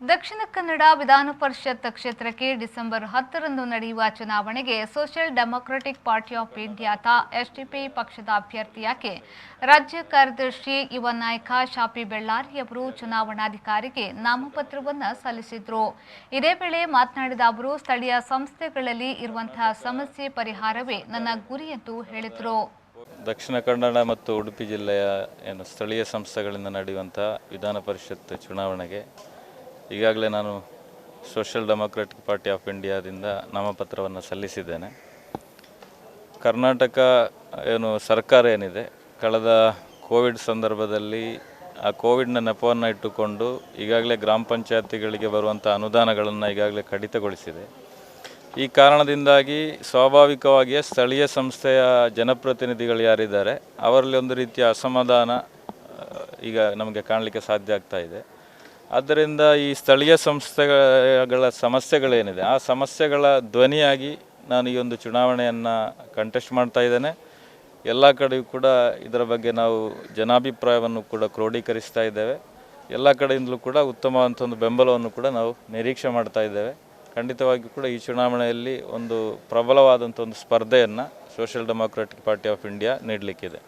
ದಕ್ಷಿಣ ಕನ್ನಡ ವಿಧಾನ ಪರಿಷತ್ ಕ್ಷೇತ್ರಕ್ಕೆ ಡಿಸೆಂಬರ್ 10ರಂದು ನಡೆಯುವ ಚುನಾವಣೆಗೆ ಸೋಷಿಯಲ್ ಡೆಮೊಕ್ರೆಟಿಕ್ ಪಾರ್ಟಿ ಆಫ್ ಇಂಡಿಯಾದ ಎಸ್ಡಿಪಿ ಪಕ್ಷದ ಅಭ್ಯರ್ಥಿಯಾಗಿ ರಾಜ್ಯ ಕಾರ್ಯದರ್ಶಿ ಯುವ ನಾಯಕ ಶಾಪಿ ಬೆಳ್ಳಾರಿಯವರು ಚುನಾವಣಾಧಿಕಾರಿಗೆ ನಾಮಪತ್ರವನ್ನು ಸಲ್ಲಿಸಿದರು. ಇದೇ ವೇಳೆ ಮಾತನಾಡಿದ ಅವರು, ಸ್ಥಳೀಯ ಸಂಸ್ಥೆಗಳಲ್ಲಿ ಇರುವಂತಹ ಸಮಸ್ಯೆ ಪರಿಹಾರವೇ ನನ್ನ ಗುರಿ ಎಂದು ಹೇಳಿದರು. ದಕ್ಷಿಣ ಕನ್ನಡ ಮತ್ತು ಉಡುಪಿ ಜಿಲ್ಲೆಯ ಸ್ಥಳೀಯ ಸಂಸ್ಥೆಗಳಿಂದ ನಡೆಯುವಂಥ ವಿಧಾನ ಪರಿಷತ್ ಚುನಾವಣೆಗೆ ಈಗಾಗಲೇ ನಾನು ಸೋಷಿಯಲ್ ಡೆಮೊಕ್ರೆಟಿಕ್ ಪಾರ್ಟಿ ಆಫ್ ಇಂಡಿಯಾದಿಂದ ನಾಮಪತ್ರವನ್ನು ಸಲ್ಲಿಸಿದ್ದೇನೆ. ಕರ್ನಾಟಕ ಸರ್ಕಾರ ಏನಿದೆ, ಕಳೆದ ಕೋವಿಡ್ ಸಂದರ್ಭದಲ್ಲಿ ಆ ಕೋವಿಡ್ನ ನೆಪವನ್ನು ಇಟ್ಟುಕೊಂಡು ಈಗಾಗಲೇ ಗ್ರಾಮ ಪಂಚಾಯತಿಗಳಿಗೆ ಬರುವಂಥ ಅನುದಾನಗಳನ್ನು ಈಗಾಗಲೇ ಕಡಿತಗೊಳಿಸಿದೆ. ಈ ಕಾರಣದಿಂದಾಗಿ ಸ್ವಾಭಾವಿಕವಾಗಿಯೇ ಸ್ಥಳೀಯ ಸಂಸ್ಥೆಯ ಜನಪ್ರತಿನಿಧಿಗಳು ಯಾರಿದ್ದಾರೆ ಅವರಲ್ಲಿ ಒಂದು ರೀತಿಯ ಅಸಮಾಧಾನ ಈಗ ನಮಗೆ ಕಾಣಲಿಕ್ಕೆ ಸಾಧ್ಯ ಆಗ್ತಾ ಇದೆ. ಆದ್ದರಿಂದ ಈ ಸ್ಥಳೀಯ ಸಂಸ್ಥೆಗಳ ಸಮಸ್ಯೆಗಳೇನಿದೆ ಆ ಸಮಸ್ಯೆಗಳ ಧ್ವನಿಯಾಗಿ ನಾನು ಈ ಒಂದು ಚುನಾವಣೆಯನ್ನು ಕಂಟೆಸ್ಟ್ ಮಾಡ್ತಾ ಇದ್ದೇನೆ. ಎಲ್ಲ ಕಡೆಯೂ ಕೂಡ ಇದರ ಬಗ್ಗೆ ನಾವು ಜನಾಭಿಪ್ರಾಯವನ್ನು ಕೂಡ ಕ್ರೋಢೀಕರಿಸ್ತಾ ಇದ್ದೇವೆ. ಎಲ್ಲ ಕಡೆಯಿಂದಲೂ ಕೂಡ ಉತ್ತಮವಾದಂಥ ಒಂದು ಬೆಂಬಲವನ್ನು ಕೂಡ ನಾವು ನಿರೀಕ್ಷೆ ಮಾಡ್ತಾ ಇದ್ದೇವೆ. ಖಂಡಿತವಾಗಿಯೂ ಕೂಡ ಈ ಚುನಾವಣೆಯಲ್ಲಿ ಒಂದು ಪ್ರಬಲವಾದಂಥ ಒಂದು ಸ್ಪರ್ಧೆಯನ್ನು Social Democratic Party of India ನೀಡಲಿಕ್ಕಿದೆ.